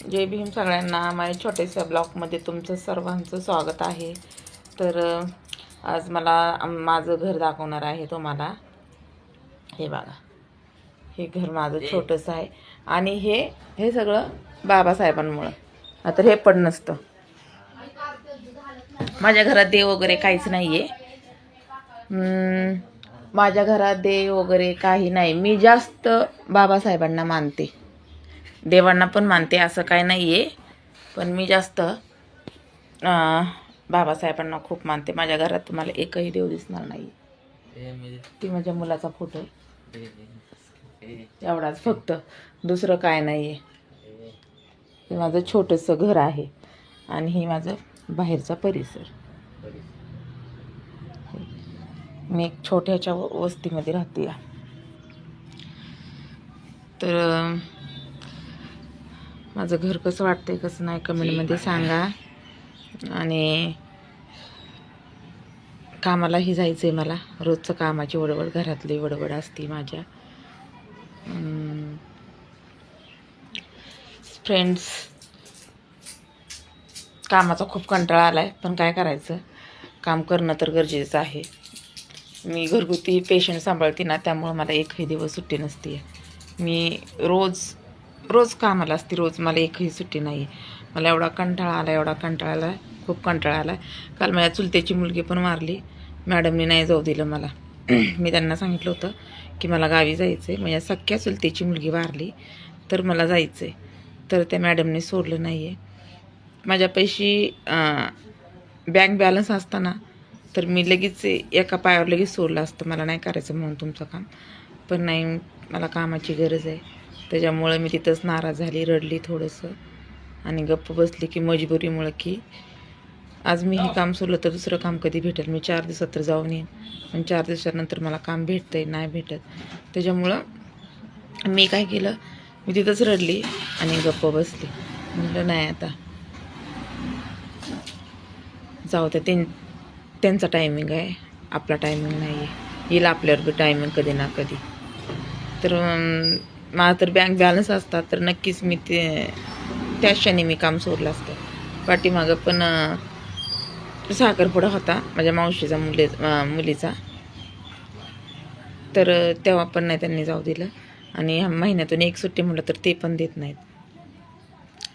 जय भीम सगळ्यांना. माझ्या छोट्याशा ब्लॉगमध्ये तुमचं सर्वांचं स्वागत आहे. तर आज मला माझं घर दाखवणार आहे तुम्हाला. हे बघा, हे घर माझं छोटंसं आहे आणि हे सगळं बाबासाहेबांमुळं. आता हे पण नसतं. माझ्या घरात देव वगैरे काहीच नाही आहे. माझ्या घरात देव वगैरे काही नाही. मी जास्त बाबासाहेबांना मानते, देवांना पण मानते, असं काय नाही आहे. पण मी जास्त बाबासाहेबांना खूप मानते. माझ्या घरात तुम्हाला एकही देव दिसणार नाही. ती माझ्या मुलाचा फोटो आहे, एवढाच फक्त, दुसरं काय नाही आहे. हे माझं छोटंसं घर आहे आणि हे माझं बाहेरचा परिसर. मी एक छोट्याच्या वस्तीमध्ये राहते. तर माझं घर कसं वाटतंय कसं नाही कमेंटमध्ये सांगा. आणि कामालाही जायचं आहे मला. रोजचं कामाची वडवड, घरातली वडवड असते माझ्या. फ्रेंड्स, कामाचा खूप कंटाळा आला आहे, पण काय करायचं, काम करणं तर गरजेचं आहे. मी घरगुती पेशंट सांभाळते ना, त्यामुळं मला एकही दिवस सुट्टी नसते. मी रोज कामाला असते, रोज मला एकही सुट्टी नाही. मला एवढा कंटाळा आला, खूप कंटाळा आला. काल माझ्या चुलत्याची मुलगी पण मारली. मॅडमने नाही जाऊ दिलं मला. मी त्यांना सांगितलं होतं की मला गावी जायचं आहे. माझ्या सख्या चुलत्याची मुलगी वारली, तर मला जायचं आहे. तर त्या मॅडमने सोडलं नाही आहे. माझ्यापाशी बँक बॅलन्स असताना तर मी लगेच एका पायावर लगेच सोडलं असतं, मला नाही करायचं म्हणून तुमचं काम. पण नाही, मला कामाची गरज आहे. त्याच्यामुळं मी तिथंच नाराज झाली, रडली थोडंसं आणि गप्प बसली की मजबुरीमुळं की आज मी हे काम सोडलं तर दुसरं काम कधी भेटेल. मी 4 दिवसात तर जाऊन येईन, पण 4 दिवसानंतर मला काम भेटतंय नाही भेटत. त्याच्यामुळं मी काय केलं, मी तिथंच रडली आणि गप्प बसली. म्हटलं नाही, आता जाऊ त्या, त्यांचा टायमिंग आहे, आपला टायमिंग नाही आहे. येईल आपल्यावर बी टायमिंग कधी ना कधी. तर मला तर बँक बॅलन्स असतात तर नक्कीच मी त्याच क्षणी मी काम सोडलं असतं. पाठीमागं पण साखरपुडा होता माझ्या मावशीचा मुलीचा, तर तेव्हा पण नाही त्यांनी जाऊ दिलं. आणि महिन्यातून एक सुट्टी म्हटलं तर ते पण देत नाहीत.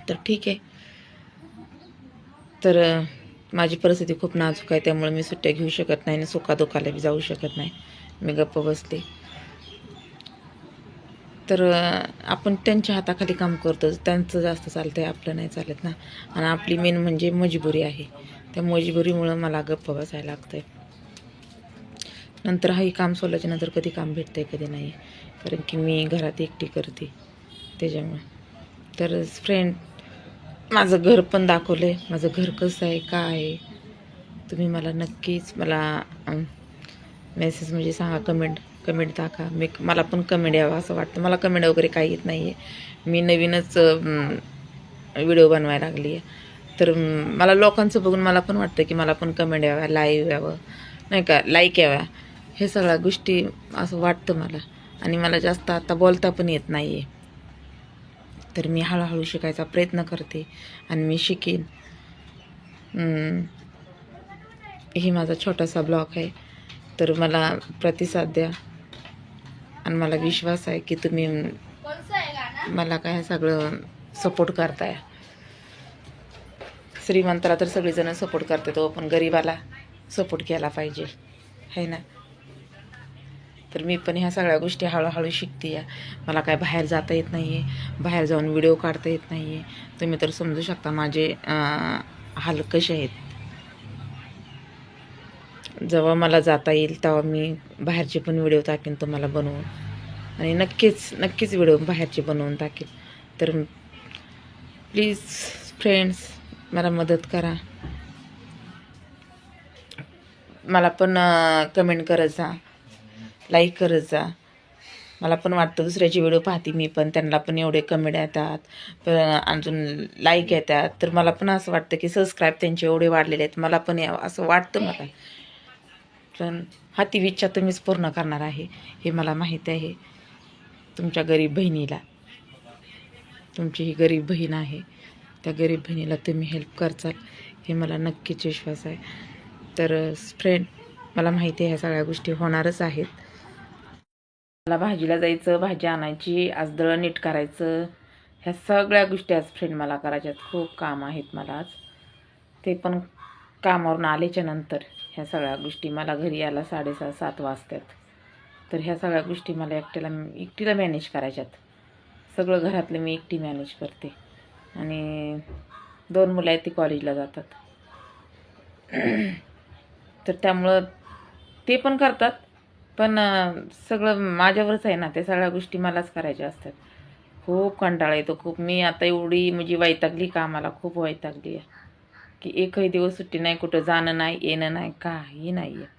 तर ठीक आहे. तर माझी परिस्थिती खूप नाजूक आहे, त्यामुळे मी सुट्ट्या घेऊ शकत नाही आणि सुखादुखाला बी जाऊ शकत नाही. मी गप्प बसले. तर आपण त्यांच्या हाताखाली काम करतो, त्यांचं जास्त चालतं आहे, आपलं नाही चालत ना. आणि आपली मेन म्हणजे मजबुरी आहे. त्या मजबुरीमुळं मला गप्प बसायला लागतं आहे. नंतर हाही काम सोडल्याच्या नंतर कधी काम भेटतं आहे कधी नाही, कारण की मी घरात एकटी करते त्याच्यामुळे. तर फ्रेंड, माझं घर पण दाखवलं आहे. माझं घर कसं आहे, काय आहे, तुम्ही मला नक्कीच मेसेज म्हणजे सांगा, कमेंट टाका. मला पण कमेंट यावं असं वाटतं. मला कमेंट वगैरे काही येत नाही आहे. मी नवीनच व्हिडिओ बनवायला लागली आहे. तर मला लोकांचं बघून मला पण वाटतं की मला पण कमेंट याव्या, लाईव्ह यावं, नाही का, लाईक याव्या. हे सगळ्या गोष्टी असं वाटतं मला. आणि मला जास्त आता बोलता पण येत नाही आहे. तर मी हळूहळू शिकायचा प्रयत्न करते आणि मी शिकेन. ही माझा छोटासा ब्लॉग आहे. तर मला प्रतिसाद द्या आणि मला विश्वास आहे की तुम्ही मला काय सगळं सपोर्ट करताय. श्रीमंताला तर सगळेजण सपोर्ट करतात, तो पण गरिबाला सपोर्ट केला पाहिजे, है ना. तर मी पण ह्या सगळ्या गोष्टी हळूहळू शिकते आहे. मला काय बाहेर जाता येत नाही आहे, बाहेर जाऊन व्हिडिओ काढता येत नाही आहे. तुम्ही तर समजू शकता माझे हाल कसे आहेत. जेव्हा मला जाता येईल तेव्हा मी बाहेरचे पण व्हिडिओ टाकेन तुम्हाला बनवून, आणि नक्कीच व्हिडिओ बाहेरचे बनवून टाकेल. तर प्लीज फ्रेंड्स, मला मदत करा. मला पण कमेंट करत जा, लाईक करत जा. मला पण वाटतं दुसऱ्याची व्हिडिओ पाहते मी पण, त्यांना पण एवढे कमेंट येतात, पण अजून लाईक येतात. तर मला पण असं वाटतं की सबस्क्राईब त्यांचे एवढे वाढलेले आहेत, मला पण यावं असं वाटतं मला. पण हा ती इच्छा तुम्हीच पूर्ण करणार आहे हे मला माहीत आहे, तुमच्या गरीब बहिणीला. तुमची ही गरीब बहीण आहे, त्या गरीब बहिणीला तुम्ही हेल्प करचाल हे मला नक्कीच विश्वास आहे. तर फ्रेंड, मला माहिती आहे ह्या सगळ्या गोष्टी होणारच आहेत. मला भाजीला जायचं, भाजी आणायची, आज दळण नीट करायचं, ह्या सगळ्या गोष्टी आज फ्रेंड मला करायच्यात. खूप काम आहेत मला आज, ते पण कामावरून आल्याच्या नंतर. ह्या सगळ्या गोष्टी मला घरी यायला 6:30-7 वाजतात. तर ह्या सगळ्या गोष्टी मला एकटीला मॅनेज करायच्यात. सगळं घरातलं मी एकटी मॅनेज करते आणि 2 मुलं आहेत, ती कॉलेजला जातात. तर त्यामुळं ते पण करतात, पण सगळं माझ्यावरच आहे ना, त्या सगळ्या गोष्टी मलाच करायच्या असतात. खूप कंटाळा येतो, खूप. मी आता एवढी म्हणजे वैतागली, कामाला खूप वैतागली आहे की एकही दिवस सुट्टी नाही, कुठं जाणं नाही, येणं नाही, काही नाही आहे.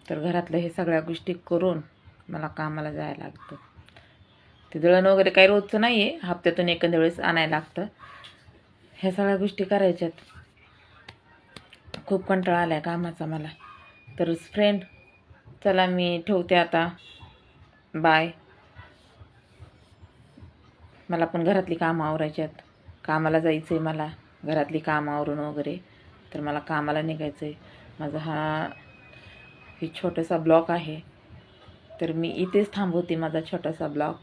तर घरातलं हे सगळ्या गोष्टी करून मला कामाला जायला लागतं. ते दळण वगैरे काही रोजचं नाही आहे, हप्त्यातून एखाद्या वेळेस आणायला लागतं. ह्या सगळ्या गोष्टी करायच्यात. खूप कंटाळा आला आहे कामाचा मला. तर फ्रेंड, चला मी ठेवते आता. बाय. मला पण घरातली कामं आवरायची आहेत, कामाला जायचं आहे मला. घरातली कामं आवरून वगैरे तर मला कामाला निघायचं आहे. माझा ही छोटासा ब्लॉग आहे, तर मी इथेच थांबवते माझा छोटासा ब्लॉग.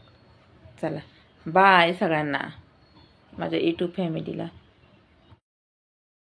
चला बाय सगळ्यांना, माझ्या यूट्यूब फॅमिलीला.